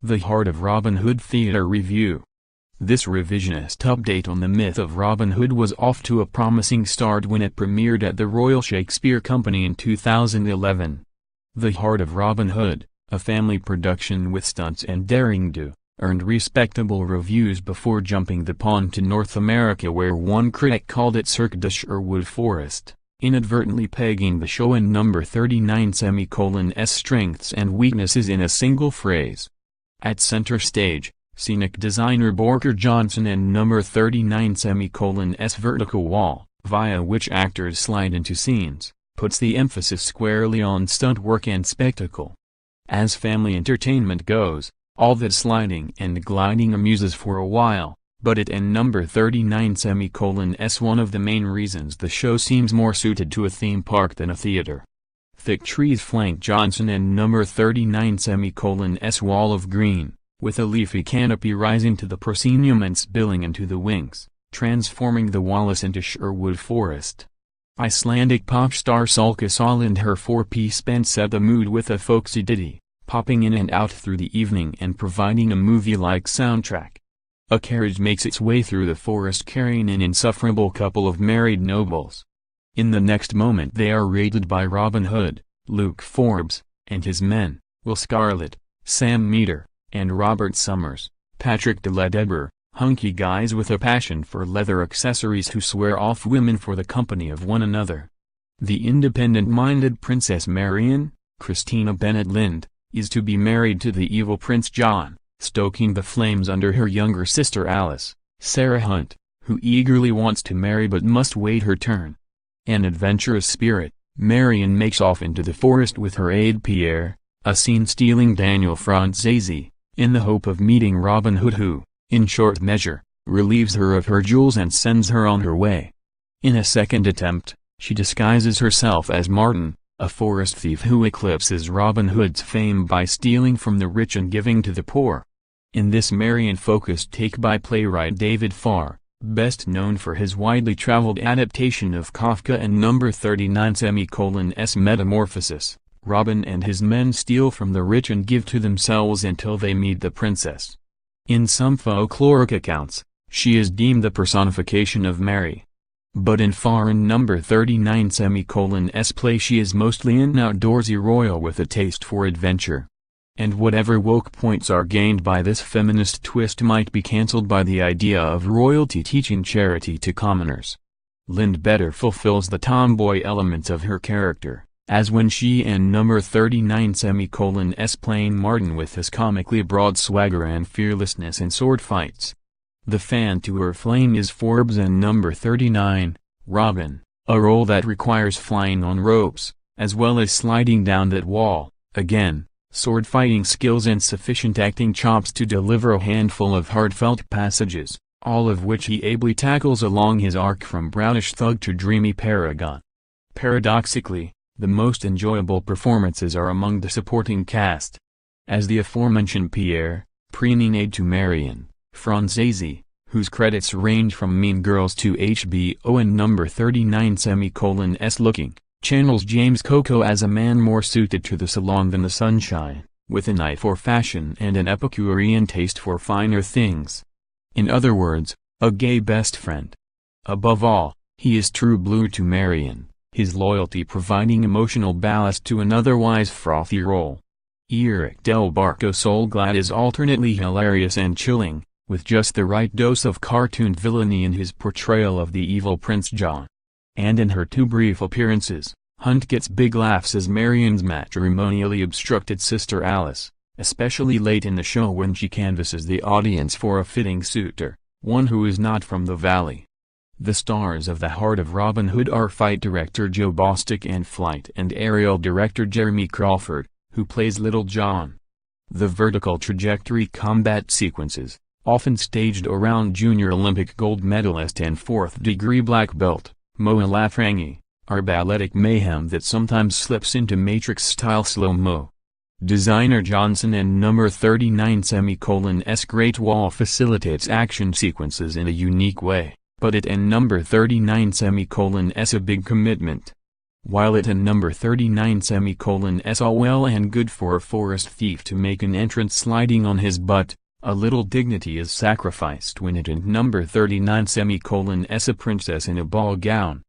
The Heart of Robin Hood Theatre Review. This revisionist update on the myth of Robin Hood was off to a promising start when it premiered at the Royal Shakespeare Company in 2011. The Heart of Robin Hood, a family production with stunts and daring-do, earned respectable reviews before jumping the pond to North America, where one critic called it Cirque de Sherwood Forest, inadvertently pegging the show in number 39's strengths and weaknesses in a single phrase. At center stage, scenic designer Borkur Jonsson and number 39's vertical wall, via which actors slide into scenes, puts the emphasis squarely on stunt work and spectacle. As family entertainment goes, all that sliding and gliding amuses for a while, but it and number 39's one of the main reasons the show seems more suited to a theme park than a theater. Thick trees flank Jonsson and number 39's wall of green, with a leafy canopy rising to the proscenium and spilling into the wings, transforming the Wallis into Sherwood Forest. Icelandic pop star Salka Sol and her four-piece band set the mood with a folksy ditty, popping in and out through the evening and providing a movie-like soundtrack. A carriage makes its way through the forest carrying an insufferable couple of married nobles. In the next moment they are raided by Robin Hood, Luke Forbes, and his men, Will Scarlet, Sam Meter, and Robert Summers, Patrick de Ledbetter, hunky guys with a passion for leather accessories who swear off women for the company of one another. The independent-minded Princess Marion, Christina Bennett Lind, is to be married to the evil Prince John, stoking the flames under her younger sister Alice, Sarah Hunt, who eagerly wants to marry but must wait her turn. An adventurous spirit, Marion makes off into the forest with her aide Pierre, a scene-stealing Daniel Franzese, in the hope of meeting Robin Hood who, in short measure, relieves her of her jewels and sends her on her way. In a second attempt, she disguises herself as Martin, a forest thief who eclipses Robin Hood's fame by stealing from the rich and giving to the poor. In this Marion-focused take by playwright David Farr, best known for his widely traveled adaptation of Kafka and number 39's Metamorphosis, Robin and his men steal from the rich and give to themselves until they meet the princess. In some folkloric accounts, she is deemed the personification of Mary. But in Farr and number 39's play she is mostly an outdoorsy royal with a taste for adventure. And whatever woke points are gained by this feminist twist might be cancelled by the idea of royalty teaching charity to commoners. Lind better fulfills the tomboy elements of her character, as when she and number 39's playing Martin with his comically broad swagger and fearlessness in sword fights. The fan to her flame is Forbes and number 39, Robin, a role that requires flying on ropes, as well as sliding down that wall, again, sword-fighting skills and sufficient acting chops to deliver a handful of heartfelt passages, all of which he ably tackles along his arc from brownish thug to dreamy paragon. Paradoxically, the most enjoyable performances are among the supporting cast. As the aforementioned Pierre, preening aide to Marion, Franzese, whose credits range from Mean Girls to HBO and number 39's Looking, channels James Coco as a man more suited to the salon than the sunshine, with an eye for fashion and an Epicurean taste for finer things. In other words, a gay best friend. Above all, he is true blue to Marion, his loyalty providing emotional ballast to an otherwise frothy role. Eric Del Barco Solglad is alternately hilarious and chilling, with just the right dose of cartoon villainy in his portrayal of the evil Prince John. And in her two brief appearances, Hunt gets big laughs as Marion's matrimonially obstructed sister Alice, especially late in the show when she canvasses the audience for a fitting suitor, one who is not from the valley. The stars of The Heart of Robin Hood are fight director Joe Bostic and flight and aerial director Jeremy Crawford, who plays Little John. The vertical trajectory combat sequences, often staged around Junior Olympic gold medalist and fourth-degree black belt, Moa Lafrangi, are balletic mayhem that sometimes slips into Matrix-style slow-mo. Designer Jonsson and number 39's Great Wall facilitates action sequences in a unique way, but it and number 39's a big commitment. while at number 39 it's all well and good for a forest thief to make an entrance sliding on his butt. A little dignity is sacrificed when at number 39 a princess in a ball gown.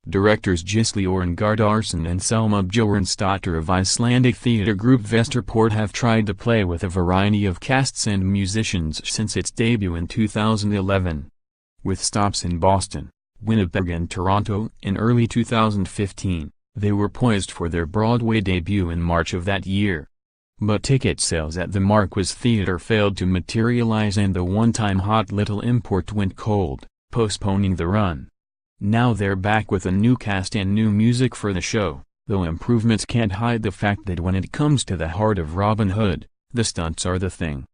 Directors Gisli Orngardarsson and Selma Bjornsdottir of Icelandic theatre group Vesturport have tried to play with a variety of casts and musicians since its debut in 2011. With stops in Boston, Winnipeg and Toronto in early 2015, they were poised for their Broadway debut in March of that year. But ticket sales at the Marquis Theatre failed to materialize and the one-time hot little import went cold, postponing the run. Now they're back with a new cast and new music for the show, though improvements can't hide the fact that when it comes to the heart of Robin Hood, the stunts are the thing.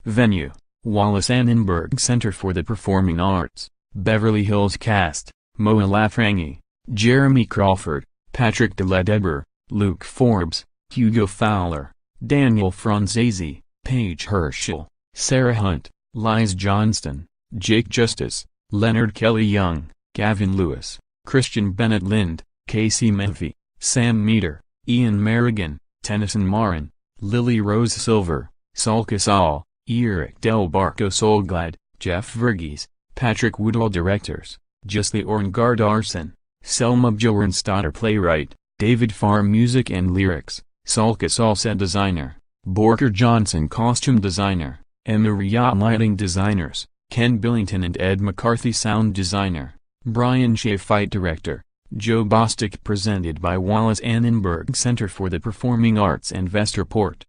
Venue: Wallis Annenberg Center for the Performing Arts. Beverly Hills cast: Moa Lafrangi, Jeremy Crawford, Patrick DeLedeber, Luke Forbes, Hugo Fowler, Daniel Franzese, Paige Herschel, Sarah Hunt, Liz Johnston, Jake Justice, Leonard Kelly Young, Gavin Lewis, Christian Bennett Lind, Casey Menefee, Sam Meter, Ian Merrigan, Tennyson Marin, Lily Rose Silver, Salka Sol, Eric Del Barco Solglad, Jeff Verghese, Patrick Woodall. Directors: Gisli Orngardarsson, Selma Bjornsdottir. Playwright: David Farr. Music and lyrics: Salka Sol. Set designer: Borkur Jonsson. Costume designer: Emma Riot. Lighting designers: Ken Billington and Ed McCarthy. Sound designer: Brian Shea. Fight director: Joe Bostic. Presented by Wallis Annenberg Center for the Performing Arts and Vesturport.